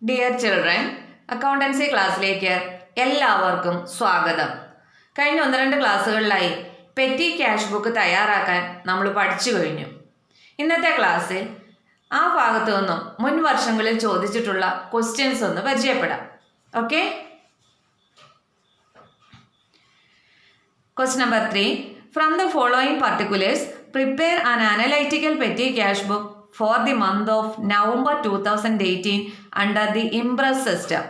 Dear children, accountancy ക്ലാസ്സിലേക്ക് എല്ലാവർക്കും സ്വാഗതം. കഴിഞ്ഞ 1-2 ക്ലാസ്സുകളിലായി പെറ്റി ക്യാഷ് ബുക്ക് തയ്യാറാക്കാൻ നമ്മൾ പഠിച്ചു കഴിഞ്ഞു. ഇന്നത്തെ ക്ലാസ്സിൽ ആ ഭാഗത്തു നിന്നും മുൻ വർഷങ്ങളിൽ ചോദിച്ചിട്ടുള്ള ക്വസ്റ്റ്യൻസ് ഒന്ന് പരിചയപ്പെടാം. Okay, question number 3. From the following particulars prepare an analytical petty cash book for the month of November 2018 under the Impress system.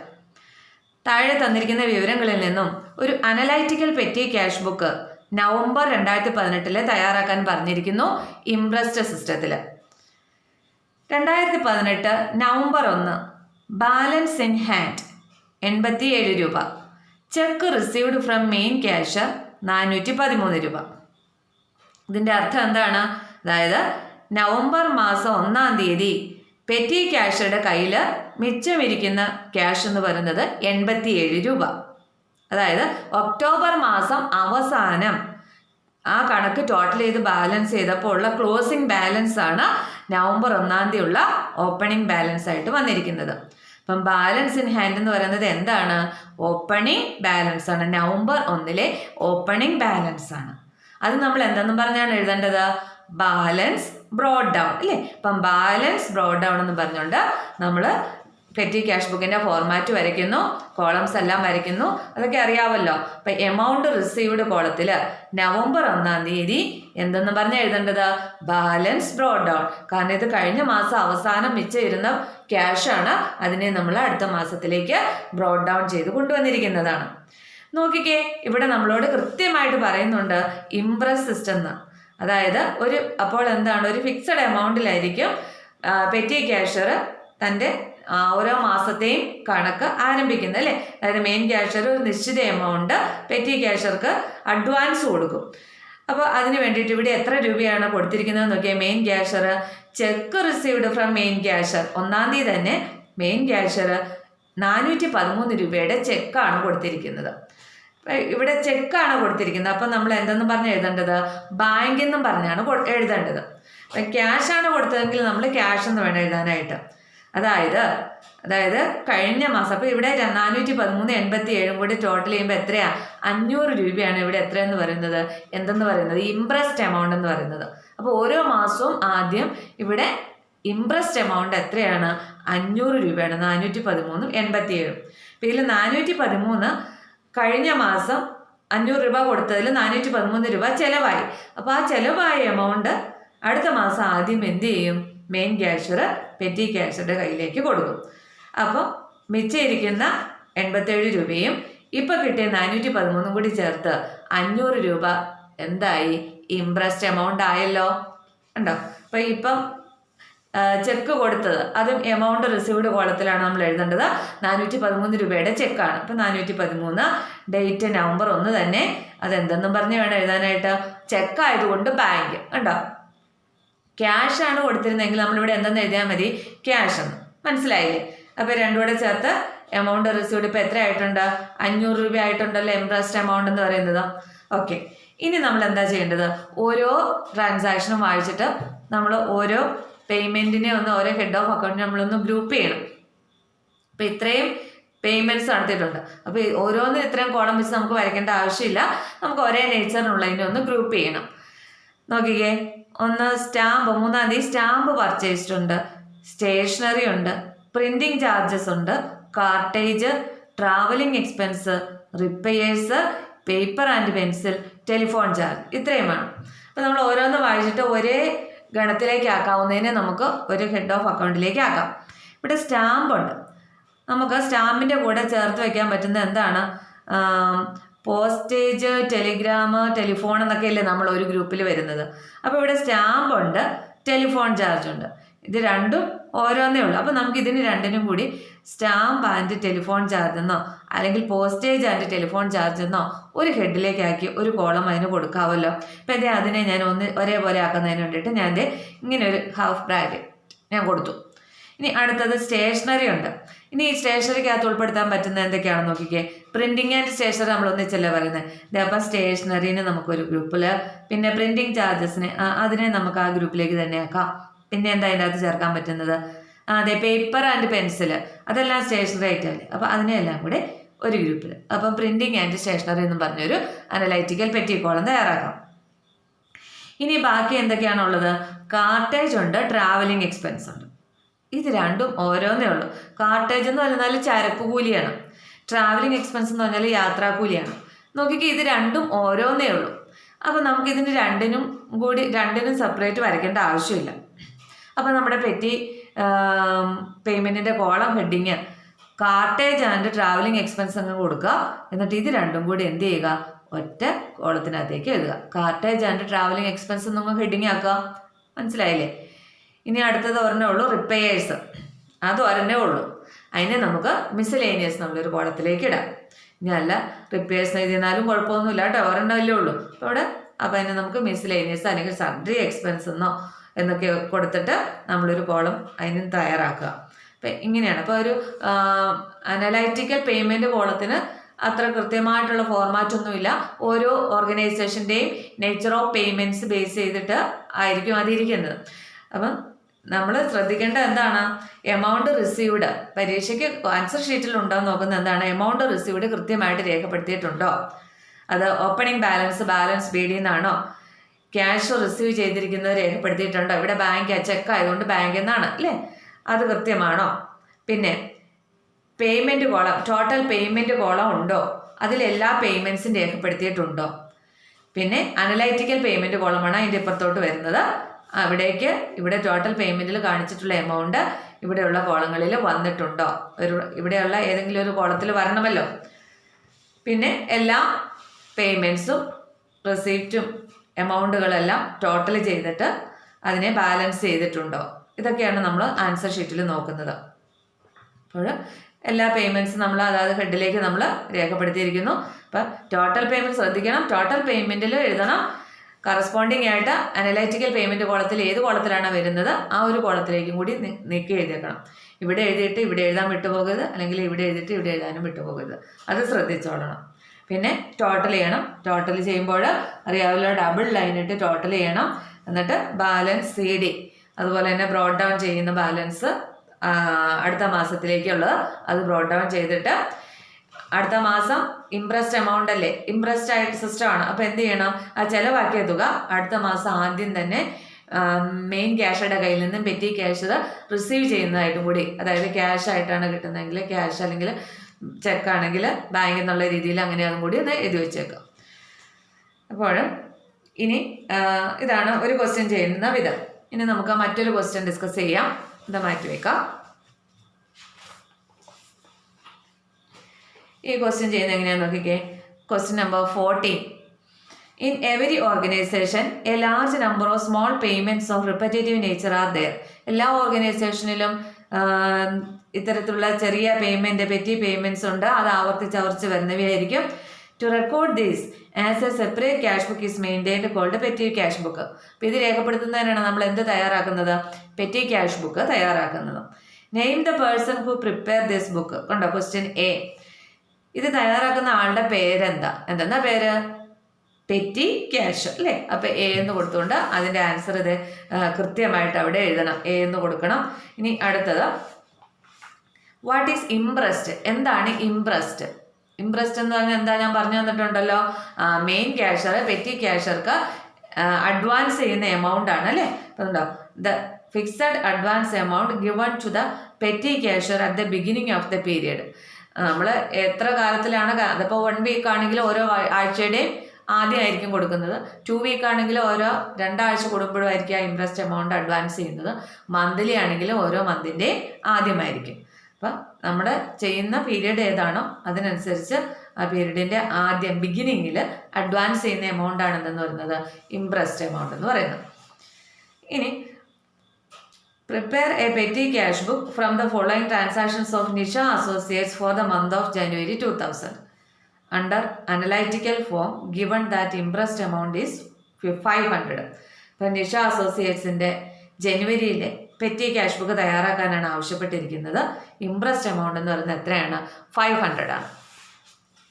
താഴെ തന്നിരിക്കുന്ന വിവരങ്ങളിൽ നിന്നും ഒരു analytical petty cash book November 2018 തയ്യാറാക്കാൻ പറഞ്ഞിരിക്കുന്നു ഇംപ്രസ്ഡ് സിസ്റ്റത്തിൽ. 2018 നവംബർ 1 ബാലൻസ് ഇൻ ഹാൻഡ് 87 രൂപ. Check received from main cash 413 രൂപ. ഇതിൻ്റെ അർത്ഥം എന്താണ്? അതായത് നവംബർ മാസം 1-ാം തീയതി പെറ്റി ക്യാഷറുടെ കയ്യിൽ മിച്ചമിരിക്കുന്ന ക്യാഷ് എന്ന് പറയുന്നത് 87 രൂപ. അതായത് ഒക്ടോബർ മാസം അവസാനം ആ കണക്ക് ടോട്ടൽ ചെയ്ത് ബാലൻസ് ചെയ്തപ്പോൾ ഉള്ള ക്ലോസിംഗ് ബാലൻസ് ആണ് നവംബർ 1-ാം തീയതി ഉള്ള ഓപ്പണിംഗ് ബാലൻസ് ആയിട്ട് വന്നിരിക്കുന്നത്. അപ്പം ബാലൻസ് ഇൻ ഹാൻഡ് എന്ന് പറയുന്നത് എന്താണ്? ഓപ്പണിംഗ് ബാലൻസ് ആണ്. നവംബർ 1-ലെ ഓപ്പണിംഗ് ബാലൻസ് ആണ്. അത് നമ്മൾ എന്തെന്നും പറഞ്ഞാണ് എഴുതേണ്ടത്? ബാലൻസ് ബ്രോഡ് ഡൗൺ അല്ലേ? അപ്പം ബാലൻസ് ബ്രോഡ് ഡൗൺ എന്ന് പറഞ്ഞുകൊണ്ട് നമ്മൾ പെറ്റി ക്യാഷ് ബുക്കിൻ്റെ ഫോർമാറ്റ് വരയ്ക്കുന്നു, കോളംസ് എല്ലാം വരയ്ക്കുന്നു. അതൊക്കെ അറിയാമല്ലോ. അപ്പം എമൗണ്ട് റിസീവ്ഡ് കോളത്തിൽ നവംബർ 1-ാം തീയതി എന്തെന്ന് പറഞ്ഞാൽ എഴുതേണ്ടത്? Balance broad down. കാരണം ഇത് കഴിഞ്ഞ മാസം അവസാനം മിച്ചം ഇരുന്ന ക്യാഷാണ്. അതിനെ നമ്മൾ അടുത്ത മാസത്തിലേക്ക് ബ്രോഡ് ഡൗൺ ചെയ്ത് കൊണ്ടുവന്നിരിക്കുന്നതാണ്. നോക്കിക്കേ, ഇവിടെ നമ്മളോട് കൃത്യമായിട്ട് പറയുന്നുണ്ട് ഇംപ്രസ് സിസ്റ്റം എന്ന്. അതായത് അപ്പോൾ എന്താണ്, ഒരു ഫിക്സഡ് എമൗണ്ടിലായിരിക്കും പെറ്റി ക്യാഷർ തൻ്റെ ഓരോ മാസത്തെയും കണക്ക് ആരംഭിക്കുന്നത് അല്ലേ? അതായത് മെയിൻ ക്യാഷർ ഒരു നിശ്ചിത എമൗണ്ട് പെറ്റി ക്യാഷർക്ക് അഡ്വാൻസ് കൊടുക്കും. അപ്പോൾ അതിന് വേണ്ടിയിട്ട് ഇവിടെ എത്ര രൂപയാണ് കൊടുത്തിരിക്കുന്നത് നോക്കിയാൽ, main cashier check received from main cashier 1-ാം തീയതി തന്നെ മെയിൻ ക്യാഷർ 413 രൂപയുടെ ചെക്കാണ് കൊടുത്തിരിക്കുന്നത്. ഇവിടെ ചെക്കാണ് കൊടുത്തിരിക്കുന്നത്. അപ്പം നമ്മൾ എന്തെന്ന് പറഞ്ഞ് എഴുതേണ്ടത്? ബാങ്ക് എന്നും പറഞ്ഞാണ് എഴുതേണ്ടത്. അപ്പം ക്യാഷാണ് കൊടുത്തതെങ്കിൽ നമ്മൾ ക്യാഷ് എന്ന് വേണം എഴുതാനായിട്ട്. അതായത് കഴിഞ്ഞ മാസം, അപ്പോൾ ഇവിടെ 413.87 കൂടി ടോട്ടൽ ചെയ്യുമ്പോൾ എത്രയാണ്? 500 രൂപയാണ് ഇവിടെ എത്രയെന്ന് പറയുന്നത്? എന്തെന്ന് പറയുന്നത്? ഇംപ്രസ്ഡ് എമൗണ്ട് എന്ന് പറയുന്നത്. അപ്പോൾ ഓരോ മാസവും ആദ്യം ഇവിടെ ഇംപ്രസ്ഡ് എമൗണ്ട് എത്രയാണ്? 500 രൂപയാണ്. 413.87. അപ്പോൾ ഇതിൽ 413 കഴിഞ്ഞ മാസം 500 രൂപ കൊടുത്തതിൽ 413 രൂപ ചിലവായി. അപ്പോൾ ആ ചിലവായ എമൗണ്ട് അടുത്ത മാസം ആദ്യം എന്ത് ചെയ്യും? മെയിൻ ക്യാഷർ പെറ്റി ക്യാഷറുടെ കയ്യിലേക്ക് കൊടുക്കും. അപ്പോൾ മിച്ചമിരിക്കുന്ന 87 രൂപയും ഇപ്പം കിട്ടിയ 413 കൂടി ചേർത്ത് 500 രൂപ എന്തായി? ഇംപ്രസ്ഡ് എമൗണ്ട് ആയല്ലോ. ഉണ്ടോ? അപ്പോൾ ഇപ്പം ചെക്ക് കൊടുത്തത് അതും എമൗണ്ട് റിസീവ്ഡ് കോളത്തിലാണ് നമ്മൾ എഴുതേണ്ടത്. 413 രൂപയുടെ ചെക്കാണ്. അപ്പം 413 ഡേറ്റ് നവംബർ 1 തന്നെ. അതെന്തെന്നും പറഞ്ഞ് വേണം എഴുതാനായിട്ട്? ചെക്കായതുകൊണ്ട് ബാങ്ക്. ഉണ്ടോ? ക്യാഷ് ആണ് കൊടുത്തിരുന്നെങ്കിൽ നമ്മളിവിടെ എന്തെന്ന് എഴുതിയാൽ മതി? ക്യാഷ് എന്ന്. മനസ്സിലായില്ലേ? അപ്പോൾ രണ്ടും കൂടെ ചേർത്ത് എമൗണ്ട് റിസീവ്ഡ് ഇപ്പോൾ എത്ര ആയിട്ടുണ്ട്? 500 രൂപ ആയിട്ടുണ്ടല്ലോ ഇംപ്രസ്ഡ് എമൗണ്ട് എന്ന് പറയുന്നത്. ഓക്കെ, ഇനി നമ്മൾ എന്താ ചെയ്യേണ്ടത്? ഓരോ ട്രാൻസാക്ഷനും വായിച്ചിട്ട് നമ്മൾ ഓരോ പേയ്മെൻറ്റിനെ ഓരോ ഹെഡ് ഓഫ് അക്കൗണ്ടിനെ നമ്മളൊന്ന് ഗ്രൂപ്പ് ചെയ്യണം. അപ്പോൾ ഇത്രയും പേയ്മെൻറ്റ്സ് നടത്തിയിട്ടുണ്ട്. അപ്പോൾ ഓരോന്നിനും ഇത്രയും കോളം വെച്ച് നമുക്ക് വരയ്ക്കേണ്ട ആവശ്യമില്ല. നമുക്ക് ഒരേ നേച്ചറിനുള്ളതിനെ ഒന്ന് ഗ്രൂപ്പ് ചെയ്യണം. നോക്കിക്കേ, ഒന്ന് സ്റ്റാമ്പ് 3-ാം തീയതി സ്റ്റാമ്പ് പർച്ചേസ്ഡ് ഉണ്ട്, സ്റ്റേഷനറി ഉണ്ട്, പ്രിൻറ്റിങ് ചാർജസ് ഉണ്ട്, cartage, travelling expense, repairs, paper and pencil, telephone charge, ഇത്രയും വേണം. അപ്പോൾ നമ്മൾ ഓരോന്ന് വായിച്ചിട്ട് ഒരേ ഗണത്തിലേക്ക് ആക്കാവുന്നതിനെ നമുക്ക് ഒരു ഹെഡ് ഓഫ് അക്കൗണ്ടിലേക്ക് ആക്കാം. ഇവിടെ സ്റ്റാമ്പ് ഉണ്ട്. നമുക്ക് സ്റ്റാമ്പിൻ്റെ കൂടെ ചേർത്ത് വയ്ക്കാൻ പറ്റുന്ന എന്താണ്? പോസ്റ്റേജ്, ടെലിഗ്രാം, ടെലിഫോൺ എന്നൊക്കെയല്ലേ നമ്മൾ ഒരു ഗ്രൂപ്പിൽ വരുന്നത്. അപ്പോൾ ഇവിടെ സ്റ്റാമ്പ് ഉണ്ട്, ടെലിഫോൺ ചാർജ് ഉണ്ട്. ഇത് രണ്ടും ഓരോന്നേ ഉള്ളൂ. അപ്പോൾ നമുക്ക് ഇതിന് രണ്ടിനും കൂടി സ്റ്റാമ്പ് ആൻഡ് ടെലിഫോൺ ചാർജ് എന്നോ അല്ലെങ്കിൽ പോസ്റ്റേജ് ആൻഡ് ടെലിഫോൺ ചാർജ് എന്നോ ഒരു ഹെഡിലേക്കാക്കി ഒരു കോളം അതിന് കൊടുക്കാമല്ലോ. അപ്പം അതിനെ ഞാൻ ഒരേപോലെ ആക്കുന്നതിന് വേണ്ടിയിട്ട് ഞാൻ ഇങ്ങനെ ഒരു ഹാഫ് ബ്രാക്കറ്റ് ഞാൻ കൊടുത്തു. ഇനി അടുത്തത് സ്റ്റേഷനറി ഉണ്ട്. ഇനി ഈ സ്റ്റേഷനറിക്കകത്ത് ഉൾപ്പെടുത്താൻ പറ്റുന്ന എന്തൊക്കെയാണെന്ന് നോക്കിക്കേ. പ്രിൻറ്റിങ് ആൻഡ് സ്റ്റേഷനറി നമ്മൾ ഒന്നിച്ചല്ലേ പറയുന്നത്. അപ്പം സ്റ്റേഷനറിനെ നമുക്കൊരു ഗ്രൂപ്പിൽ, പിന്നെ പ്രിൻറ്റിങ് ചാർജസിനെ അതിനെ നമുക്ക് ആ ഗ്രൂപ്പിലേക്ക് തന്നെ ആക്കാം. പിന്നെ എന്താ അതിൻ്റെ അകത്ത് ചേർക്കാൻ പറ്റുന്നത്? അതെ, പേപ്പർ ആൻഡ് പെൻസിൽ അതെല്ലാം സ്റ്റേഷനറി ഐറ്റം അല്ലേ. അപ്പോൾ അതിനെല്ലാം കൂടെ ഒരു ഗ്രൂപ്പിൽ. അപ്പം പ്രിൻറ്റിങ് ആൻഡ് സ്റ്റേഷനറി എന്നും പറഞ്ഞൊരു അനലൈറ്റിക്കൽ പെറ്റി കോളം തയ്യാറാക്കാം. ഇനി ബാക്കി എന്തൊക്കെയാണുള്ളത്? കാർട്ടേജ് ഉണ്ട്, ട്രാവലിംഗ് എക്സ്പെൻസ് ഉണ്ട്. ഇത് രണ്ടും ഓരോന്നേ ഉള്ളൂ. കാർട്ടേജ് എന്ന് പറഞ്ഞാൽ ചരക്ക് കൂലിയാണ്, ട്രാവലിംഗ് എക്സ്പെൻസ് എന്ന് പറഞ്ഞാൽ യാത്രാക്കൂലിയാണ്. നോക്കിക്കേ, ഇത് രണ്ടും ഓരോന്നേ ഉള്ളൂ. അപ്പോൾ നമുക്കിതിന് രണ്ടിനും സെപ്പറേറ്റ് വരയ്ക്കേണ്ട ആവശ്യമില്ല. അപ്പോൾ നമ്മുടെ പെറ്റി പേയ്മെൻറ്റിൻ്റെ column heading cartage and travelling expense അങ്ങ് കൊടുക്കുക. എന്നിട്ട് ഇത് രണ്ടും കൂടി എന്ത് ചെയ്യുക? ഒറ്റ കോളത്തിനകത്തേക്ക് എഴുതുക. കാർട്ടേജ് ആൻഡ് ട്രാവലിംഗ് എക്സ്പെൻസ് നിങ്ങൾ ഹെഡിങ് ആക്കുക. മനസ്സിലായില്ലേ? ഇനി അടുത്തത് ഒരെണ്ണേ ഉള്ളൂ, റിപ്പയേഴ്സ്. അത് ഒരെണ്ണേ ഉള്ളൂ. അതിനെ നമുക്ക് മിസ്സലേനിയസ് നമ്മളൊരു കോളത്തിലേക്ക് ഇടാം. ഇനി അല്ല റിപ്പയേഴ്സ് എഴുതിയാലും കുഴപ്പമൊന്നുമില്ല കേട്ടോ, ഒരെണ്ണമല്ലേ ഉള്ളൂ. അപ്പോൾ അവിടെ അപ്പോൾ അതിനെ നമുക്ക് മിസ്സലേനിയസ് അല്ലെങ്കിൽ സൺഡ്രി എക്സ്പെൻസ് എന്നൊക്കെ കൊടുത്തിട്ട് നമ്മളൊരു കോളം അതിന് തയ്യാറാക്കുക. അപ്പം ഇങ്ങനെയാണ്. അപ്പോൾ ഒരു അനലൈറ്റിക്കൽ പേയ്മെൻറ്റ് കോളത്തിന് അത്ര കൃത്യമായിട്ടുള്ള ഫോർമാറ്റ് ഒന്നുമില്ല. ഓരോ ഓർഗനൈസേഷൻ്റെയും നേച്ചർ ഓഫ് പേയ്മെൻറ്റ്സ് ബേസ് ചെയ്തിട്ട് ആയിരിക്കും അതിരിക്കുന്നത്. അപ്പം നമ്മൾ ശ്രദ്ധിക്കേണ്ട എന്താണ്? എമൗണ്ട് റിസീവ്ഡ് പരീക്ഷയ്ക്ക് ആൻസർ ഷീറ്റിൽ ഉണ്ടോ എന്ന് നോക്കുന്നത് എന്താണ്? എമൗണ്ട് റിസീവ്ഡ് കൃത്യമായിട്ട് രേഖപ്പെടുത്തിയിട്ടുണ്ടോ? അത് ഓപ്പണിംഗ് ബാലൻസ് ബി.ഡി എന്നാണോ? ക്യാഷ് റിസീവ് ചെയ്തിരിക്കുന്നത് രേഖപ്പെടുത്തിയിട്ടുണ്ടോ? ഇവിടെ ബാങ്ക് ചെക്ക് ആയതുകൊണ്ട് ബാങ്ക് എന്നാണ് അല്ലേ, അത് കൃത്യമാണോ? പിന്നെ payment column, total payment column ഉണ്ടോ? അതിലെല്ലാ പേയ്മെൻറ്റ്സും രേഖപ്പെടുത്തിയിട്ടുണ്ടോ? പിന്നെ അനലൈറ്റിക്കൽ പേയ്മെൻറ്റ് കോളമാണ് അതിൻ്റെ ഇപ്പുറത്തോട്ട് വരുന്നത്. ഇവിടെ ടോട്ടൽ പേയ്മെൻറ്റിൽ കാണിച്ചിട്ടുള്ള എമൗണ്ട് ഇവിടെയുള്ള കോളങ്ങളിൽ വന്നിട്ടുണ്ടോ? ഇവിടെയുള്ള ഏതെങ്കിലും ഒരു കോളത്തിൽ വരണമല്ലോ. പിന്നെ എല്ലാ പേയ്മെൻറ്റ്സും റെസിപ്റ്റും എമൗണ്ടുകളെല്ലാം ടോട്ടൽ ചെയ്തിട്ട് അതിനെ ബാലൻസ് ചെയ്തിട്ടുണ്ടോ? ഇതൊക്കെയാണ് നമ്മൾ ആൻസർ ഷീറ്റിൽ നോക്കുന്നത്. അപ്പോൾ എല്ലാ പേയ്മെൻറ്റ്സും നമ്മൾ അതായത് ഹെഡിലേക്ക് നമ്മൾ രേഖപ്പെടുത്തിയിരിക്കുന്നു. അപ്പം ടോട്ടൽ പേയ്മെൻറ്റ് ശ്രദ്ധിക്കണം. ടോട്ടൽ പേയ്മെൻറ്റിൽ എഴുതണം കറസ്പോണ്ടിങ് ആയിട്ട് അനലൈറ്റിക്കൽ പേയ്മെൻറ്റ് കോളത്തിൽ ഏത് കോളത്തിലാണ് വരുന്നത് ആ ഒരു കോളത്തിലേക്കും കൂടി നീക്കി എഴുതിയേക്കണം. ഇവിടെ എഴുതിയിട്ട് ഇവിടെ എഴുതാൻ വിട്ടുപോകരുത്, അല്ലെങ്കിൽ ഇവിടെ എഴുതിയിട്ട് ഇവിടെ എഴുതാനും വിട്ടുപോകരുത്. അത് ശ്രദ്ധിച്ചോളണം. പിന്നെ ടോട്ടൽ ചെയ്യണം. ടോട്ടൽ ചെയ്യുമ്പോൾ അറിയാമല്ലോ, ഡബിൾ ലൈനിട്ട് ടോട്ടൽ ചെയ്യണം. എന്നിട്ട് ബാലൻസ് CD, അതുപോലെ തന്നെ ബ്രോഡ് ഡൗൺ ചെയ്യുന്ന ബാലൻസ് അടുത്ത മാസത്തിലേക്കുള്ളത് അത് ബ്രോഡ് ഡൗൺ ചെയ്തിട്ട് അടുത്ത മാസം ഇംപ്രസ്ഡ് എമൗണ്ട് അല്ലേ, ഇംപ്രസ്ഡ് ആയിട്ട് സിസ്റ്റമാണ്. അപ്പോൾ എന്ത് ചെയ്യണം? ആ ചിലവാക്കിയ തുക അടുത്ത മാസം ആദ്യം തന്നെ മെയിൻ ക്യാഷയുടെ കയ്യിൽ നിന്നും പെറ്റി ക്യാഷ് റിസീവ് ചെയ്യുന്നതായിട്ടും കൂടി, അതായത് ക്യാഷ് ആയിട്ടാണ് കിട്ടുന്നതെങ്കിൽ ക്യാഷ്, അല്ലെങ്കിൽ ചെക്കാണെങ്കിൽ ബാങ്കിൽ എന്നുള്ള രീതിയിൽ അങ്ങനെ അതും കൂടി ഒന്ന് എഴുതി വെച്ചേക്കാം. അപ്പോൾ ഇനി ഇതാണ് ഒരു ക്വസ്റ്റ്യൻ ചെയ്യുന്ന വിധം. ഇനി നമുക്ക് മറ്റൊരു ക്വസ്റ്റ്യൻ ഡിസ്കസ് ചെയ്യാം. ഇത് മാറ്റിവെക്കാം. ഈ ക്വസ്റ്റ്യൻ ചെയ്യുന്നത് എങ്ങനെയാണെന്ന് നോക്കിക്കേ. Question number 14. In every organization, a large number of small payments of repetitive nature are there. എല്ലാ ഓർഗനൈസേഷനിലും ഇത്തരത്തിലുള്ള ചെറിയ പേയ്മെൻറ്റ്, പെറ്റി പേയ്മെൻറ്റ്സ് ഉണ്ട്. അത് ആവർത്തിച്ച് വരുന്നവയായിരിക്കും. To record this as a separate cash book is maintained called petty cash book. അപ്പോൾ ഇത് രേഖപ്പെടുത്തുന്നതിനാണ് നമ്മൾ എന്ത് തയ്യാറാക്കുന്നത്? പെറ്റി ക്യാഷ് ബുക്ക് തയ്യാറാക്കുന്നത്. Name the person who prepare this book. കണ്ടോ, ക്വസ്റ്റ്യൻ A. ഇത് തയ്യാറാക്കുന്ന ആളുടെ പേരെന്താ? എന്തെന്നാ പേര്? പെറ്റി ക്യാഷ് അല്ലേ. അപ്പോൾ A എന്ന് കൊടുത്തുകൊണ്ട് അതിൻ്റെ ആൻസർ ഇത് കൃത്യമായിട്ട് അവിടെ എഴുതണം. A എന്ന് കൊടുക്കണം. ഇനി അടുത്തത് വാട്ട് ഈസ് ഇംപ്രസ്ഡ്? എന്താണ് ഇംപ്രസ്ഡ്? ഇംപ്രസ്ഡ് എന്ന് പറഞ്ഞാൽ എന്താ ഞാൻ പറഞ്ഞു തന്നിട്ടുണ്ടല്ലോ. മെയിൻ ക്യാഷർ പെറ്റി ക്യാഷർക്ക് അഡ്വാൻസ് ചെയ്യുന്ന എമൗണ്ട് ആണ് അല്ലേ. അപ്പോൾ ഉണ്ടോ, the fixed advance amount given to the petty cashier at the beginning of the period. നമ്മൾ എത്ര കാലത്തിലാണ്, അതിപ്പോൾ 1 വീക്ക് ആണെങ്കിൽ ഓരോ ആഴ്ചയുടെയും ആദ്യമായിരിക്കും കൊടുക്കുന്നത്. 2 വീക്ക് ആണെങ്കിൽ ഓരോ 2 ആഴ്ച കൂടുമ്പോഴും ആയിരിക്കും ആ ഇൻട്രസ്റ്റ് എമൗണ്ട് അഡ്വാൻസ് ചെയ്യുന്നത്. മന്ത്ലി ആണെങ്കിൽ ഓരോ മന്തിൻ്റെ ആദ്യമായിരിക്കും. അപ്പം നമ്മൾ ചെയ്യുന്ന പീരീഡ് ഏതാണോ അതിനനുസരിച്ച് ആ പീരീഡിൻ്റെ ആദ്യം ബിഗിനിങ്ങിൽ അഡ്വാൻസ് ചെയ്യുന്ന എമൗണ്ട് ആണെന്ന് പറയുന്നത് ഇംപ്രസ്ഡ് എമൗണ്ട് എന്ന് പറയുന്നത്. ഇനി prepare a petty cash book from the following transactions of Nisha Associates for the month of January 2000. Under analytical form, given that impressed amount is 500. അപ്പോൾ നിഷ അസോസിയേറ്റ്സിൻ്റെ ജനുവരിയിലെ പെറ്റി ക്യാഷ് ബുക്ക് തയ്യാറാക്കാനാണ് ആവശ്യപ്പെട്ടിരിക്കുന്നത്. Impressed amount എന്ന് പറയുന്നത് എത്രയാണ്? 500 ആണ്.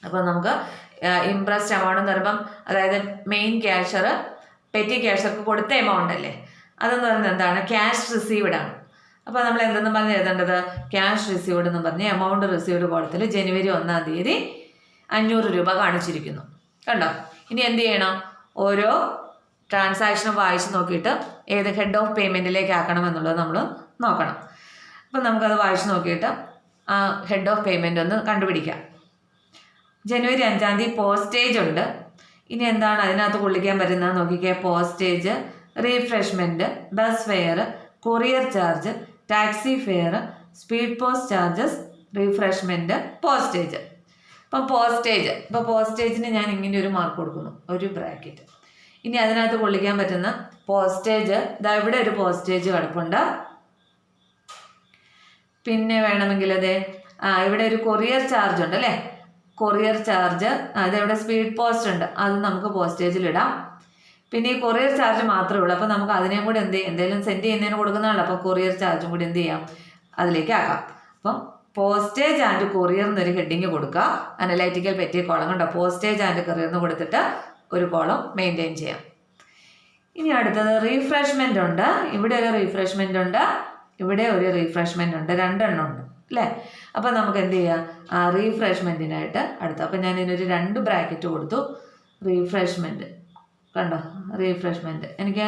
അപ്പോൾ നമുക്ക് ഇംപ്രസ്ഡ് എമൗണ്ട് എന്ന് പറയുമ്പം അതായത് മെയിൻ ക്യാഷർ പെറ്റി ക്യാഷർക്ക് കൊടുത്ത എമൗണ്ട് അല്ലേ, അതെന്ന് പറയുന്നത് എന്താണ്? ക്യാഷ് റിസീവ്ഡ് ആണ്. അപ്പോൾ നമ്മൾ എന്തെന്ന് പറഞ്ഞ് എഴുതേണ്ടത്? ക്യാഷ് റിസീവ്ഡ് എന്ന് പറഞ്ഞ് എമൗണ്ട് റിസീവ്ഡ് കോളത്തിൽ ജനുവരി 1-ാം തീയതി 500 രൂപ കാണിച്ചിരിക്കുന്നു. കണ്ടോ? ഇനി എന്ത് ചെയ്യണം? ഓരോ ട്രാൻസാക്ഷനും വായിച്ച് നോക്കിയിട്ട് ഏത് ഹെഡ് ഓഫ് പേയ്മെൻറ്റിലേക്ക് ആക്കണം എന്നുള്ളത് നമ്മൾ നോക്കണം. അപ്പം നമുക്കത് വായിച്ച് നോക്കിയിട്ട് ആ ഹെഡ് ഓഫ് പേയ്മെൻ്റ് ഒന്ന് കണ്ടുപിടിക്കാം. ജനുവരി 5-ാം തീയതി പോസ്റ്റേജ് ഉണ്ട്. ഇനി എന്താണ് അതിനകത്ത് കൊള്ളിക്കാൻ പറ്റുന്നത് നോക്കിക്കേ. Postage, refreshment, bus fare, courier charge, taxi fair, speed post charges, refreshment, postage. ഇപ്പം പോസ്റ്റേജിന് ഞാൻ ഇങ്ങനെ ഒരു മാർക്ക് കൊടുക്കുന്നു, ഒരു ബ്രാക്കറ്റ്. ഇനി അതിനകത്ത് കൊള്ളിക്കാൻ പറ്റുന്ന പോസ്റ്റേജ്, ഇതാ ഇവിടെ ഒരു പോസ്റ്റേജ് കിടപ്പുണ്ട്. പിന്നെ വേണമെങ്കിൽ ഇവിടെ ഒരു കൊറിയർ ചാർജ് ഉണ്ട് അല്ലേ? കൊറിയർ ചാർജ്, അതെവിടെ സ്പീഡ് പോസ്റ്റ് ഉണ്ട്, അത് നമുക്ക് പോസ്റ്റേജിലിടാം. പിന്നെ ഈ കൊറിയർ ചാർജ് മാത്രമേ ഉള്ളൂ. അപ്പോൾ നമുക്ക് അതിനെയും കൂടി എന്തെങ്കിലും സെൻഡ് ചെയ്യുന്നതിന് കൊടുക്കുന്നതാണല്ലോ. അപ്പോൾ കൊറിയർ ചാർജും കൂടി എന്ത് ചെയ്യാം? അതിലേക്ക് ആക്കാം. അപ്പം പോസ്റ്റേജ് ആൻഡ് കൊറിയർ എന്നൊരു ഹെഡിങ് കൊടുക്കുക. അനലൈറ്റിക്കൽ പറ്റിയ കോളം കണ്ടോ? പോസ്റ്റേജ് ആൻഡ് കൊറിയർ എന്ന് കൊടുത്തിട്ട് ഒരു കോളം മെയിൻറ്റെയിൻ ചെയ്യാം. ഇനി അടുത്തത് റീഫ്രഷ്മെൻ്റ് ഉണ്ട്. ഇവിടെ ഒരു റീഫ്രഷ്മെൻ്റ് ഉണ്ട്, ഇവിടെ ഒരു റീഫ്രഷ്മെൻ്റ് ഉണ്ട്, 2 എണ്ണം ഉണ്ട് അല്ലേ? അപ്പോൾ നമുക്ക് എന്ത് ചെയ്യാം? ആ റീഫ്രഷ്മെൻറ്റിനായിട്ട് അടുത്ത, അപ്പോൾ ഞാൻ ഇതിനൊരു 2 ബ്രാക്കറ്റ് കൊടുത്തു. റീഫ്രഷ്മെൻറ്റ് കണ്ടോ? റീഫ്രഷ്മെൻറ്റ് എനിക്ക്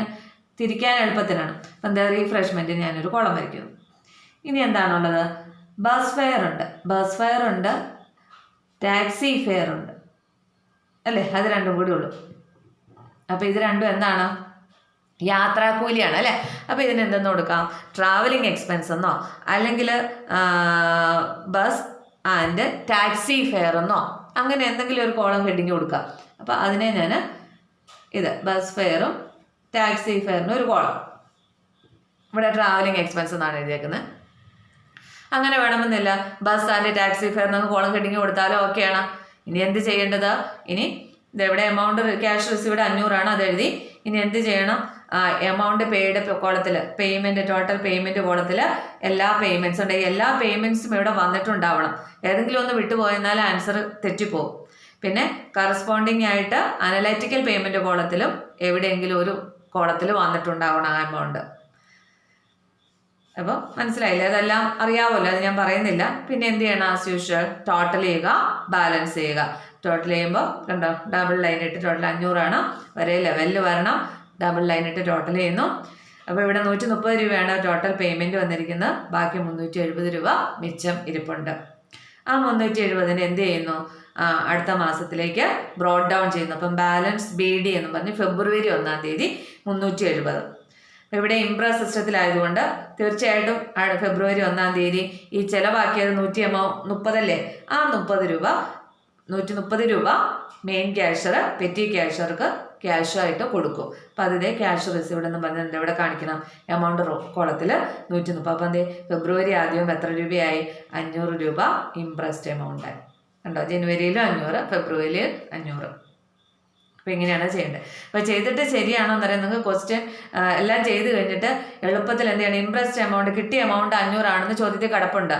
തിരിക്കാൻ എളുപ്പത്തിനാണ്. അപ്പം എന്താ? റീഫ്രഷ്മെൻറ്റിന് ഞാനൊരു കോളം വരയ്ക്കുന്നു. ഇനി എന്താണുള്ളത്? ബസ് ഫെയർ ഉണ്ട്, ടാക്സി ഫെയർ ഉണ്ട് അല്ലേ? അത് 2 കൂടി ഉള്ളൂ. അപ്പോൾ ഇത് രണ്ടും എന്താണ്? യാത്രാക്കൂലിയാണ് അല്ലേ? അപ്പോൾ ഇതിന് എന്തെന്ന് കൊടുക്കാം? ട്രാവലിംഗ് എക്സ്പെൻസ് എന്നോ അല്ലെങ്കിൽ ബസ് ആൻഡ് ടാക്സി ഫെയർ എന്നോ അങ്ങനെ എന്തെങ്കിലും ഒരു കോളം ഹെഡിങ് കൊടുക്കാം. അപ്പോൾ അതിനെ ഞാൻ ബസ് ഫെയറും ടാക്സി ഫെയറിനും ഒരു കോളം, ഇവിടെ ട്രാവലിംഗ് എക്സ്പെൻസ് എന്നാണ് എഴുതിയേക്കുന്നത്. അങ്ങനെ വേണമെന്നില്ല, ബസ് ആൻഡ് ടാക്സി ഫെയറിനൊന്ന് കോളം ഹെഡിങ് കൊടുത്താലും ഓക്കെയാണ്. ഇനി എന്ത് ചെയ്യേണ്ടത്? ഇനി ഇതെവിടെ എമൗണ്ട് ക്യാഷ് റിസീവ്ഡ് 500 ആണ്, അത് എഴുതി. ഇനി എന്ത് ചെയ്യണം? എമൗണ്ട് പെയ്ഡ് കോളത്തിൽ പേയ്മെൻറ്റ്, ടോട്ടൽ പേയ്മെൻറ്റ് കോളത്തിൽ എല്ലാ പേയ്മെൻറ്റ്സും ഉണ്ട്. എല്ലാ പേയ്മെൻറ്റ്സും ഇവിടെ വന്നിട്ടുണ്ടാവണം. ഏതെങ്കിലും ഒന്ന് വിട്ടുപോയെന്നാൽ ആൻസർ തെറ്റിപ്പോകും. പിന്നെ കറസ്പോണ്ടിങ് ആയിട്ട് അനലൈറ്റിക്കൽ പേയ്മെൻറ്റ് കോളത്തിലും എവിടെയെങ്കിലും ഒരു കോളത്തിൽ വന്നിട്ടുണ്ടാവണം ആ എമൗണ്ട്. അപ്പോൾ മനസ്സിലായില്ലേ? അതെല്ലാം അറിയാമല്ലോ, അത് ഞാൻ പറയുന്നില്ല. പിന്നെ എന്ത് ചെയ്യണം? ആസ് യൂഷ്വൽ ടോട്ടൽ ചെയ്യുക, ബാലൻസ് ചെയ്യുക. ടോട്ടൽ ചെയ്യുമ്പോൾ കണ്ടോ? ഡബിൾ ലൈൻ ഇട്ട് ടോട്ടൽ 500 ആണ്, ഒരേ ലെവലിൽ വരണം. ഡബിൾ ലൈൻ ഇട്ട് ടോട്ടൽ ചെയ്യുന്നു. അപ്പോൾ ഇവിടെ 130 രൂപയാണ് ടോട്ടൽ പേയ്മെൻറ്റ് വന്നിരിക്കുന്നത്. ബാക്കി 370 രൂപ മിച്ചം ഇരിപ്പുണ്ട്. ആ 370 എന്ത് ചെയ്യുന്നു? അടുത്ത മാസത്തിലേക്ക് ബ്രോഡ് ഡൗൺ ചെയ്യുന്നു. അപ്പം ബാലൻസ് BD എന്ന് പറഞ്ഞ് ഫെബ്രുവരി 1-ാം തീയതി 370. ഇവിടെ ഇംപ്രസ് സിസ്റ്റത്തിലായതുകൊണ്ട് തീർച്ചയായിട്ടും ഫെബ്രുവരി 1-ാം തീയതി ഈ ചിലവാക്കിയത് 130 അല്ലേ? ആ 130 രൂപ മെയിൻ ക്യാഷർ പെറ്റി ക്യാഷർക്ക് ക്യാഷായിട്ട് കൊടുക്കും. അപ്പോൾ അതിൻ്റെ ക്യാഷ് റിസീവ്ഡ് എന്ന് പറഞ്ഞാൽ ഇവിടെ കാണിക്കണം. എമൗണ്ട് കോളത്തിൽ 130. അപ്പം എന്തേ ഫെബ്രുവരി ആദ്യം എത്ര രൂപയായി? 500 രൂപ ഇംപ്രസ്ഡ് എമൗണ്ട് ആയി. കണ്ടോ? ജനുവരിയിൽ 500, ഫെബ്രുവരിയിൽ 500. അപ്പോൾ ഇങ്ങനെയാണ് ചെയ്യേണ്ടത്. അപ്പോൾ ചെയ്തിട്ട് ശരിയാണോ എന്നറിയാം. നിങ്ങൾക്ക് ക്വസ്റ്റ്യൻ എല്ലാം ചെയ്ത് കഴിഞ്ഞിട്ട് എളുപ്പത്തിൽ എന്ത് ചെയ്യണം? ഇംപ്രസ്ഡ് എമൗണ്ട് കിട്ടിയ എമൗണ്ട് 500 ആണെന്ന് ചോദ്യത്തിൽ കിടപ്പുണ്ട്.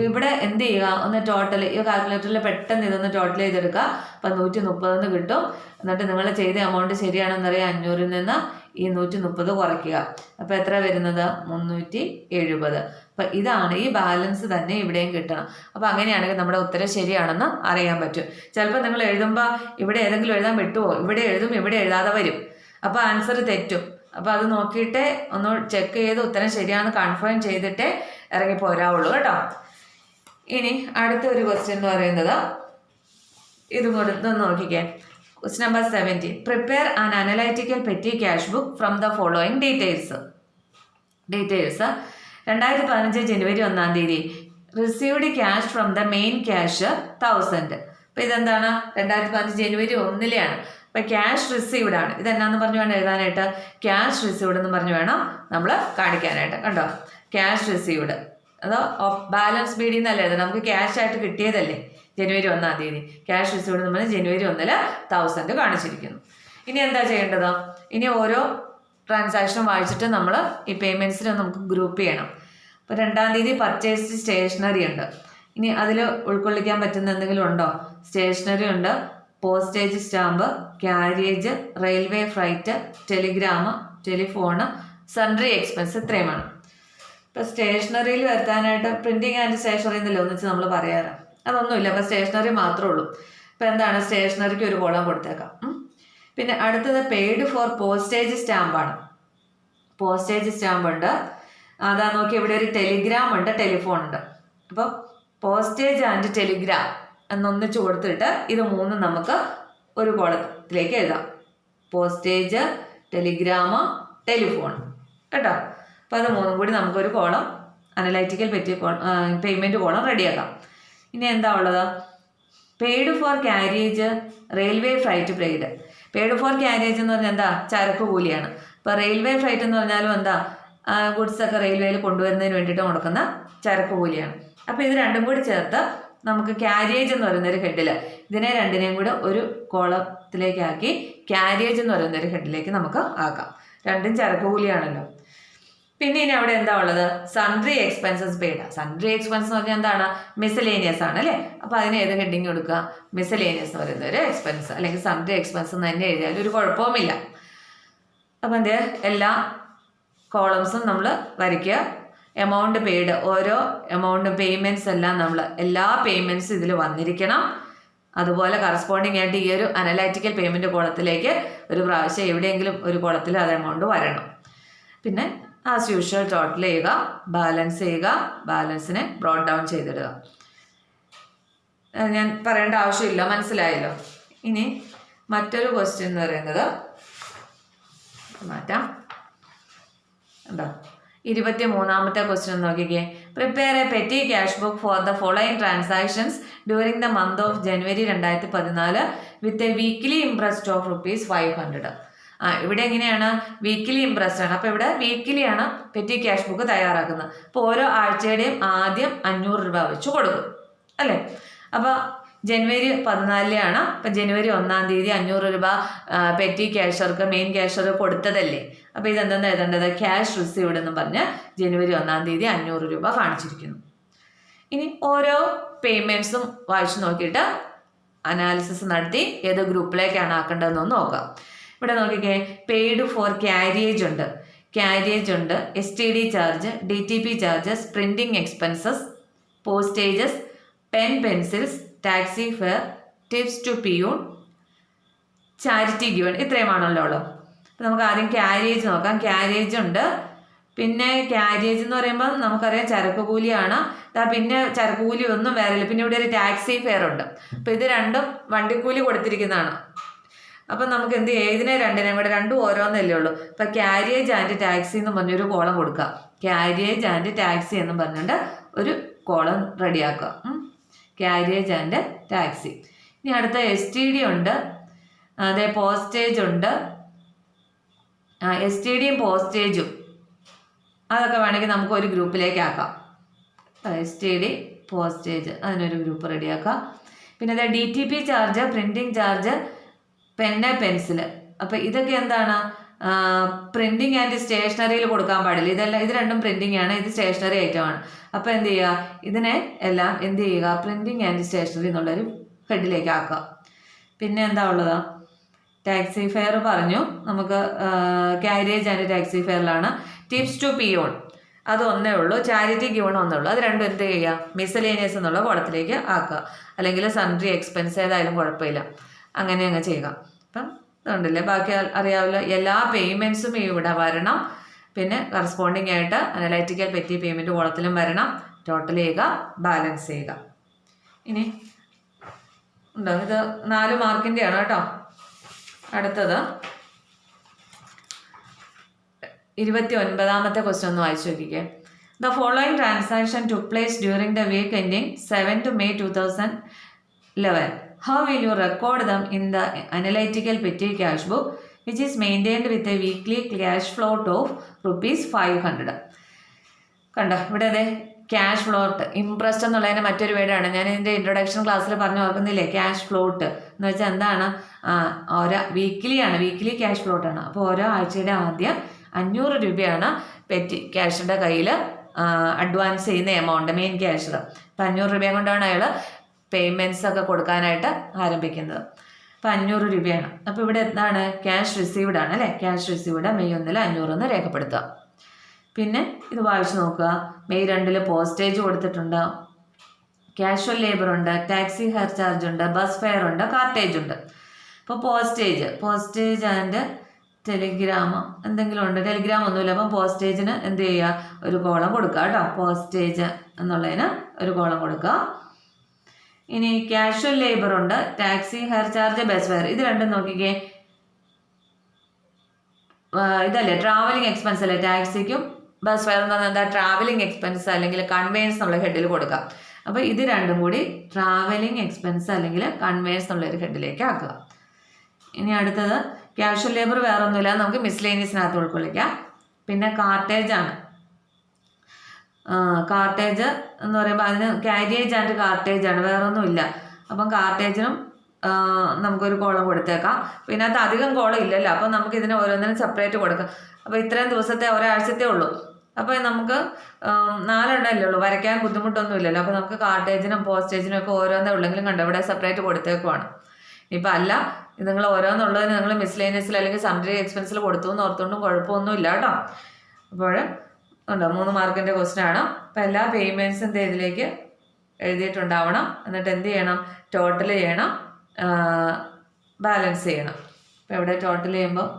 ഇവിടെ എന്ത് ചെയ്യുക? ഒന്ന് ടോട്ടൽ ഈ കാൽക്കുലേറ്ററിൽ പെട്ടെന്ന് ഇതൊന്ന് ടോട്ടൽ ചെയ്തെടുക്കുക. അപ്പം 130 കിട്ടും. എന്നിട്ട് നിങ്ങൾ ചെയ്ത എമൗണ്ട് ശരിയാണെന്നറിയാം. 500-ൽ നിന്ന് ഈ 130 കുറയ്ക്കുക. അപ്പോൾ എത്ര വരുന്നത്? 370. അപ്പം ഇതാണ് ഈ ബാലൻസ് തന്നെ ഇവിടെയും കിട്ടണം. അപ്പോൾ അങ്ങനെയാണെങ്കിൽ നമ്മുടെ ഉത്തരം ശരിയാണെന്ന് അറിയാൻ പറ്റും. ചിലപ്പോൾ നിങ്ങൾ എഴുതുമ്പോൾ ഇവിടെ ഏതെങ്കിലും എഴുതാൻ വിട്ടുവോ? ഇവിടെ എഴുതും, ഇവിടെ എഴുതാതെ വരും. അപ്പോൾ ആൻസർ തെറ്റും. അപ്പോൾ അത് നോക്കിയിട്ട് ഒന്ന് ചെക്ക് ചെയ്ത് ഉത്തരം ശരിയാണെന്ന് കൺഫേം ചെയ്തിട്ടേ ഇറങ്ങി പോരാവുള്ളൂ കേട്ടോ. ഇനി അടുത്തൊരു ക്വസ്റ്റ്യൻ എന്ന് പറയുന്നത് ഇതും കൂടെ നോക്കിക്കേ. Question number 17. Prepare an analytical petty cash book from the following details. 2015 ജനുവരി 1-ാം തീയതി received cash from the main cash 1000. അപ്പോൾ ഇതെന്താണ്? 2015 ജനുവരി 1-ലെയാണ്. അപ്പോൾ ക്യാഷ് റിസീവ്ഡ് ആണ്. ഇതെന്നാന്ന് പറഞ്ഞു വേണം എഴുതാനായിട്ട്? ക്യാഷ് റിസീവ്ഡ് എന്ന് പറഞ്ഞു വേണം നമ്മൾ കാണിക്കാനായിട്ട്. കണ്ടോ? ക്യാഷ് റിസീവ്ഡ് അതോ ബാലൻസ് BD എന്നല്ല എഴുതാം. നമുക്ക് ക്യാഷ് ആയിട്ട് കിട്ടിയതല്ലേ ജനുവരി 1-ാം തീയതി. ക്യാഷ് റിസീവ്ഡ് എന്ന് പറഞ്ഞാൽ ജനുവരി 1-ൽ 1000 കാണിച്ചിരിക്കുന്നു. ഇനി എന്താ ചെയ്യേണ്ടത്? ഇനി ഓരോ ട്രാൻസാക്ഷനും വായിച്ചിട്ട് നമ്മൾ ഈ പേയ്മെൻറ്റ്സിനെ നമുക്ക് ഗ്രൂപ്പ് ചെയ്യണം. അപ്പോൾ 2-ാം തീയതി പർച്ചേസ്ഡ് സ്റ്റേഷനറി ഉണ്ട്. ഇനി അതിൽ ഉൾക്കൊള്ളിക്കാൻ പറ്റുന്ന എന്തെങ്കിലും ഉണ്ടോ? സ്റ്റേഷനറി ഉണ്ട്, postage stamp, carriage, railway freight, Telegram, telephone, sundry expense, ഇത്രയുമാണ്. ഇപ്പോൾ സ്റ്റേഷനറിയിൽ വരുത്താനായിട്ട് പ്രിൻറ്റിങ് ആൻഡ് സ്റ്റേഷനറി എന്നല്ലേ ഒന്നിച്ച് നമ്മൾ പറയാറ്, അതൊന്നുമില്ല. അപ്പോൾ സ്റ്റേഷനറി മാത്രമേ ഉള്ളൂ. ഇപ്പോൾ എന്താണ്, സ്റ്റേഷനറിക്ക് ഒരു കോളം കൊടുത്തേക്കാം. പിന്നെ അടുത്തത് പെയ്ഡ് ഫോർ പോസ്റ്റേജ് സ്റ്റാമ്പാണ്. പോസ്റ്റേജ് സ്റ്റാമ്പ് ഉണ്ട്, അതാ നോക്കി ഇവിടെ ഒരു ടെലിഗ്രാം ഉണ്ട്, ടെലിഫോൺ ഉണ്ട്. അപ്പോൾ പോസ്റ്റേജ് ആൻഡ് ടെലിഗ്രാം എന്നൊന്നിച്ച് കൊടുത്തിട്ട് ഇത് മൂന്നും നമുക്ക് ഒരു കോളത്തിലേക്ക് എഴുതാം. പോസ്റ്റേജ്, ടെലിഗ്രാം, ടെലിഫോൺ കേട്ടോ. അപ്പോൾ അത് മൂന്നും കൂടി നമുക്കൊരു കോളം അനലൈറ്റിക്കൽ പേയ്മെൻറ്റ് കോളം റെഡിയാക്കാം. ഇനി എന്താ ഉള്ളത്, paid for carriage railway freight paid. Paid for carriage എന്ന് പറഞ്ഞാൽ എന്താ, ചരക്ക് കൂലിയാണ്. ഇപ്പോൾ റെയിൽവേ ഫ്രൈറ്റ് എന്ന് പറഞ്ഞാലും എന്താ, ഗുഡ്സൊക്കെ റെയിൽവേയിൽ കൊണ്ടുവരുന്നതിന് വേണ്ടിയിട്ട് മുടക്കുന്ന ചരക്ക് കൂലിയാണ്. അപ്പോൾ ഇത് രണ്ടും കൂടി ചേർത്ത് നമുക്ക് ക്യാരിയേജ് എന്ന് പറയുന്നൊരു ഹെഡിൽ ഇതിനെ രണ്ടിനെയും കൂടെ ഒരു കോളത്തിലേക്കാക്കി ക്യാരിയേജ് എന്ന് പറയുന്നൊരു ഹെഡിലേക്ക് നമുക്ക് ആക്കാം. രണ്ടും ചരക്ക് കൂലിയാണല്ലോ. പിന്നെ ഇനി അവിടെ എന്താ ഉള്ളത്, sundry expenses paid. Sundry expense എന്ന് പറഞ്ഞാൽ എന്താണ്, മിസലേനിയസ് ആണ് അല്ലേ. അപ്പോൾ അതിന് ഏത് ഹെഡിങ് കൊടുക്കുക, മിസലേനിയസ് എന്ന് പറയുന്ന ഒരു എക്സ്പെൻസ്, അല്ലെങ്കിൽ സൺട്രി എക്സ്പെൻസ് എന്ന് തന്നെ എഴുതിയാൽ ഒരു കുഴപ്പവുമില്ല. അപ്പം എൻ്റെ എല്ലാ കോളംസും നമ്മൾ വരയ്ക്കുക. എമൗണ്ട് പെയ്ഡ്, ഓരോ എമൗണ്ട് പേയ്മെൻറ്റ്സ് എല്ലാം നമ്മൾ എല്ലാ പേയ്മെൻറ്റ്സും ഇതിൽ വന്നിരിക്കണം. അതുപോലെ കറസ്പോണ്ടിങ് ആയിട്ട് ഈ ഒരു അനലൈറ്റിക്കൽ പേയ്മെൻറ്റ് കോളത്തിലേക്ക് ഒരു പ്രാവശ്യം എവിടെയെങ്കിലും ഒരു കോളത്തിൽ അത് എമൗണ്ട് വരണം. പിന്നെ ആസ് യൂഷ്വൽ ടോട്ടൽ ചെയ്യുക, ബാലൻസ് ചെയ്യുക, ബാലൻസിനെ ബ്രോട്ട് ഡൗൺ ചെയ്തിടുക. ഞാൻ പറയേണ്ട ആവശ്യമില്ല, മനസ്സിലായല്ലോ. ഇനി മറ്റൊരു ക്വസ്റ്റ്യൻ എന്ന് പറയുന്നത് മാറ്റാം. എന്താ 23ാമത്തെ ക്വസ്റ്റ്യൻ നോക്കിക്കേ. Prepare A petty cash book for the following transactions during the month of January 2014 with a weekly imprest of ₹500. ഇവിടെ എങ്ങനെയാണ്, വീക്കിലി ഇംപ്രസ്ഡ് ആണ്. അപ്പോൾ ഇവിടെ വീക്കിലി ആണ് പെറ്റി ക്യാഷ് ബുക്ക് തയ്യാറാക്കുന്നത്. അപ്പോൾ ഓരോ ആഴ്ചയുടെയും ആദ്യം 500 രൂപ വെച്ച് കൊടുക്കും അല്ലേ. അപ്പോൾ ജനുവരി 14 അപ്പം ജനുവരി 1-ാം തീയതി 500 രൂപ പെറ്റി ക്യാഷർക്ക് മെയിൻ ക്യാഷർ കൊടുത്തതല്ലേ. അപ്പോൾ ഇതെന്താ എഴുതേണ്ടത്, ക്യാഷ് റിസീവ്ഡ് എന്ന് പറഞ്ഞ് ജനുവരി 1-ാം തീയതി 500 രൂപ കാണിച്ചിരിക്കുന്നു. ഇനി ഓരോ പേയ്മെൻറ്റ്സും വായിച്ചു നോക്കിയിട്ട് അനാലിസിസ് നടത്തി ഏത് ഗ്രൂപ്പിലേക്കാണ് ആക്കേണ്ടതെന്നൊന്ന് നോക്കാം. ഇവിടെ നോക്കിക്കേ, പെയ്ഡ് ഫോർ ക്യാരിയേജ് ഉണ്ട്, ക്യാരിയേജ് ഉണ്ട്, STD charge, DTP charges, printing expenses, postages, pencils, taxi fare, tips to peon, charity given, ഇത്രയുമാണല്ലോ ഉള്ളത്. അപ്പോൾ നമുക്ക് ആദ്യം ക്യാരിയേജ് നോക്കാം. ക്യാരിയേജ് ഉണ്ട്, പിന്നെ ക്യാരിയേജ് എന്ന് പറയുമ്പോൾ നമുക്കറിയാം ചരക്ക് കൂലിയാണ്. പിന്നെ ചരക്ക് കൂലി ഒന്നും വേറില്ല. പിന്നെ ഇവിടെ ഒരു ടാക്സി ഫെയർ ഉണ്ട്. അപ്പോൾ ഇത് രണ്ടും വണ്ടിക്കൂലി കൊടുത്തിരിക്കുന്നതാണ്. അപ്പം നമുക്ക് എന്ത് ചെയ്യാം, ഇതിനെ രണ്ടിനെയും കൂടെ രണ്ടും ഓരോന്നല്ലേ ഉള്ളൂ. അപ്പം ക്യാരിയേജ് ആൻഡ് ടാക്സി എന്ന് പറഞ്ഞൊരു കോളം കൊടുക്കുക. ക്യാരിയേജ് ആൻഡ് ടാക്സി എന്ന് പറഞ്ഞുകൊണ്ട് ഒരു കോളം റെഡിയാക്കുക. Carriage and taxi. ഇനി അടുത്ത STD ഉണ്ട്, അതേ പോസ്റ്റേജ് ഉണ്ട്. STDയും പോസ്റ്റേജും അതൊക്കെ വേണമെങ്കിൽ നമുക്ക് ഒരു ഗ്രൂപ്പിലേക്ക് ആക്കാം. STD പോസ്റ്റേജ് അതിനൊരു ഗ്രൂപ്പ് റെഡിയാക്കാം. പിന്നെ അതെ DTP charge, printing charge, pencil. അപ്പം ഇതൊക്കെ എന്താണ്, പ്രിൻറ്റിങ് ആൻഡ് സ്റ്റേഷനറിയിൽ കൊടുക്കാൻ പാടില്ല. ഇത് രണ്ടും പ്രിൻറ്റിംഗ് ആണ്, ഇത് സ്റ്റേഷനറി ഐറ്റമാണ്. അപ്പോൾ എന്ത് ചെയ്യുക, ഇതിനെ എല്ലാം എന്ത് ചെയ്യുക, പ്രിൻറ്റിംഗ് ആൻഡ് സ്റ്റേഷനറി എന്നുള്ളൊരു ഹെഡിലേക്ക് ആക്കുക. പിന്നെ എന്താ ഉള്ളത്, ടാക്സി ഫെയർ പറഞ്ഞു നമുക്ക്, ക്യാരിയേജ് ആൻഡ് ടാക്സി ഫെയറിലാണ്. ടിപ്സ് ടു പിയൂൺ അത് ഒന്നേ ഉള്ളൂ, ചാരിറ്റി ഗിവൺ ഒന്നേ ഉള്ളൂ. അത് രണ്ടും എന്ത് ചെയ്യുക, മിസലേനിയസ് എന്നുള്ള കോളത്തിലേക്ക് ആക്കുക. അല്ലെങ്കിൽ സൺട്രി എക്സ്പെൻസ് ഏതായാലും കുഴപ്പമില്ല, അങ്ങനെ അങ്ങ് ചെയ്യുക. അപ്പം ഇതുണ്ടല്ലേ, ബാക്കി അറിയാമല്ലോ. എല്ലാ പേയ്മെൻറ്റ്സും ഇവിടെ വരണം. പിന്നെ കറസ്പോണ്ടിങ് ആയിട്ട് അനലൈറ്റിക്കൽ പെറ്റി പേയ്മെൻറ്റ് കോളത്തിലും വരണം. ടോട്ടൽ ചെയ്യുക, ബാലൻസ് ചെയ്യുക. ഇനി ഉണ്ടോ, ഇത് 4 മാർക്കിൻ്റെയാണ് കേട്ടോ. അടുത്തത് 29ാമത്തെ ക്വസ്റ്റ്യൻ ഒന്ന് വായിച്ചു നോക്കിക്കേ. The following transaction took place during the week ending 7 May 2011. How will you record them in the analytical petty cash book which is maintained with a weekly cash float of ₹500? കണ്ടോ, ഇവിടെ അതെ cash float, imprest എന്നുള്ളതിന് മറ്റൊരു വേർഡാണ്. ഞാൻ ഇതിൻ്റെ introduction ക്ലാസ്സിൽ പറഞ്ഞു ഓർക്കുന്നില്ലേ, ക്യാഷ് ഫ്ലോട്ട് എന്ന് വെച്ചാൽ എന്താണ്, ഓരോ വീക്കിലിയാണ്, വീക്കിലി ക്യാഷ് ഫ്ലോട്ടാണ്. അപ്പോൾ ഓരോ ആഴ്ചയുടെ ആദ്യം 500 രൂപയാണ് പെറ്റി ക്യാഷിൻ്റെ കയ്യിൽ അഡ്വാൻസ് ചെയ്യുന്ന എമൗണ്ട്, മെയിൻ ക്യാഷർ. അപ്പം 500 രൂപ കൊണ്ടാണ് അയാൾ പേയ്മെൻറ്റ്സ് ഒക്കെ കൊടുക്കാനായിട്ട് ആരംഭിക്കുന്നത്. അപ്പോൾ 500 രൂപയാണ്. അപ്പോൾ ഇവിടെ എന്താണ്, ക്യാഷ് റിസീവ്ഡ് ആണ് അല്ലേ. ക്യാഷ് റിസീവ്ഡ് May 1 500 എന്ന് രേഖപ്പെടുത്തുക. പിന്നെ ഇത് വായിച്ചു നോക്കുക. മെയ് 2 പോസ്റ്റേജ് കൊടുത്തിട്ടുണ്ട്, കാഷ്വൽ ലേബർ ഉണ്ട്, ടാക്സി ഹെയർ ചാർജ് ഉണ്ട്, ബസ് ഫെയർ ഉണ്ട്, കാർട്ടേജ് ഉണ്ട്. അപ്പോൾ പോസ്റ്റേജ് ആൻഡ് ടെലിഗ്രാം എന്തെങ്കിലും ഉണ്ട്, ടെലിഗ്രാം ഒന്നുമില്ല. അപ്പം പോസ്റ്റേജിന് എന്ത് ചെയ്യുക, ഒരു കോളം കൊടുക്കുക കേട്ടോ. പോസ്റ്റേജ് എന്നുള്ളതിന് ഒരു കോളം കൊടുക്കുക. ഇനി കാഷ്വൽ ലേബർ ഉണ്ട്, taxi hair charge, bus fare. ഇത് രണ്ടും നോക്കിക്കേ, ഇതല്ലേ ട്രാവലിംഗ് എക്സ്പെൻസ് അല്ലേ. ടാക്സിക്കും ബസ് ഫെയർ എന്ന് പറഞ്ഞാൽ എന്താ, ട്രാവലിംഗ് എക്സ്പെൻസ് അല്ലെങ്കിൽ കൺവെയൻസ് എന്നുള്ള ഹെഡിൽ കൊടുക്കുക. അപ്പോൾ ഇത് രണ്ടും കൂടി ട്രാവലിംഗ് എക്സ്പെൻസ് അല്ലെങ്കിൽ കൺവെയൻസ് എന്നുള്ളൊരു ഹെഡിലേക്ക് ആക്കുക. ഇനി അടുത്തത് കാഷ്വൽ ലേബർ വേറെ ഒന്നുമില്ല, നമുക്ക് മിസ്ലേനിയസിനകത്ത് ഉൾക്കൊള്ളിക്കാം. പിന്നെ കാർട്ടേജ് ആണ്. കാർട്ടേജ് എന്ന് പറയുമ്പോൾ അതിന് കാരിയേജ് ആൻഡ് കാർട്ടേജ് ആണ്, വേറെ ഒന്നുമില്ല. അപ്പം കാർട്ടേജിനും നമുക്കൊരു കോളം കൊടുത്തേക്കാം. പിന്നെ അത് അധികം കോളം ഇല്ലല്ലോ, അപ്പം നമുക്ക് ഇതിന് ഓരോന്നിനും സെപ്പറേറ്റ് കൊടുക്കാം. അപ്പോൾ ഇത്രയും ദിവസത്തെ ഒരാഴ്ചത്തെ ഉള്ളൂ. അപ്പോൾ നമുക്ക് 4 എണ്ണമല്ലേ ഉള്ളൂ, വരയ്ക്കാൻ ബുദ്ധിമുട്ടൊന്നും ഇല്ലല്ലോ. അപ്പോൾ നമുക്ക് കാർട്ടേജിനും പോസ്റ്റേജിനും ഒക്കെ ഓരോന്നേ ഉള്ളെങ്കിലും കണ്ടോ ഇവിടെ സെപ്പറേറ്റ് കൊടുത്തേക്കുവാണ്. ഇപ്പം അല്ല, ഇത് നിങ്ങൾ ഓരോന്നുള്ളതിന് നിങ്ങൾ മിസ്ലേനിയസിൽ അല്ലെങ്കിൽ സൺഡ്രി എക്സ്പെൻസിൽ കൊടുത്തു എന്ന് ഓർത്തുകൊണ്ടും കുഴപ്പമൊന്നും ഇല്ല കേട്ടോ. അപ്പോൾ ഉണ്ടോ 3 മാർക്കിൻ്റെ ക്വസ്റ്റ്യൻ ആണ്. അപ്പോൾ എല്ലാ പേയ്മെൻറ്റ്സും ഇതിലേക്ക് എഴുതിയിട്ടുണ്ടാവണം. എന്നിട്ട് എന്ത് ചെയ്യണം, ടോട്ടൽ ചെയ്യണം, ബാലൻസ് ചെയ്യണം. അപ്പോൾ ഇവിടെ ടോട്ടൽ ചെയ്യുമ്പോൾ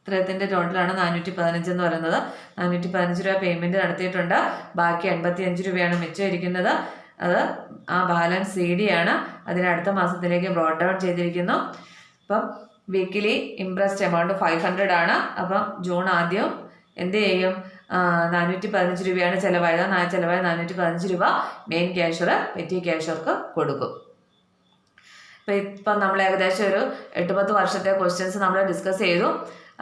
ഇത്രയത്തിൻ്റെ ടോട്ടലാണ് 415 എന്ന് പറയുന്നത്. 415 രൂപ പേയ്മെൻറ്റ് നടത്തിയിട്ടുണ്ട്. ബാക്കി 85 രൂപയാണ് മിച്ചം ഇരിക്കുന്നത്. അത് ആ ബാലൻസ് CD ആണ്. അതിന് അടുത്ത മാസത്തിലേക്ക് ബ്രോട്ട് ഡൗൺ ചെയ്തിരിക്കുന്നു. അപ്പം വീക്കിലി ഇംപ്രസ്ഡ് എമൗണ്ട് 500 ആണ്. അപ്പം ജൂൺ ആദ്യം എന്ത് ചെയ്യും, 415 രൂപയാണ് ചിലവായത്. ചിലവായ 415 രൂപ മെയിൻ ക്യാഷ്യർ പെറ്റി ക്യാഷ്യർക്ക് കൊടുക്കും. ഇപ്പം നമ്മൾ ഏകദേശം ഒരു 8-10 വർഷത്തെ ക്വസ്റ്റ്യൻസ് നമ്മൾ ഡിസ്കസ് ചെയ്തു.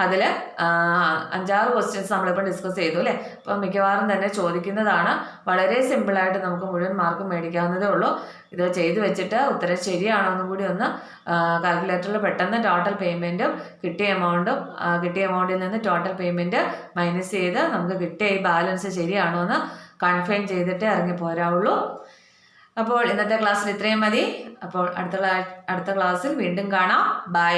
അതിൽ 5-6 ക്വസ്റ്റ്യൻസ് നമ്മളിപ്പോൾ ഡിസ്കസ് ചെയ്തു അല്ലേ. അപ്പം മിക്കവാറും തന്നെ ചോദിക്കുന്നതാണ്. വളരെ സിമ്പിളായിട്ട് നമുക്ക് മുഴുവൻ മാർക്ക് മേടിക്കാവുന്നതേ ഉള്ളൂ. ഇത് ചെയ്തു വെച്ചിട്ട് ഉത്തരം ശരിയാണോ എന്നും കൂടി ഒന്ന് കാൽക്കുലേറ്ററിൽ പെട്ടെന്ന് ടോട്ടൽ പേയ്മെൻറ്റും കിട്ടിയ എമൗണ്ടിൽ നിന്ന് ടോട്ടൽ പേയ്മെൻറ്റ് മൈനസ് ചെയ്ത് നമുക്ക് കിട്ടിയ ഈ ബാലൻസ് ശരിയാണോ എന്ന് കൺഫേം ചെയ്തിട്ടേ ഇറങ്ങി പോരാവുള്ളൂ. അപ്പോൾ ഇന്നത്തെ ക്ലാസ്സിൽ ഇത്രയും മതി. അപ്പോൾ അടുത്ത ക്ലാസ്സിൽ വീണ്ടും കാണാം. ബൈ.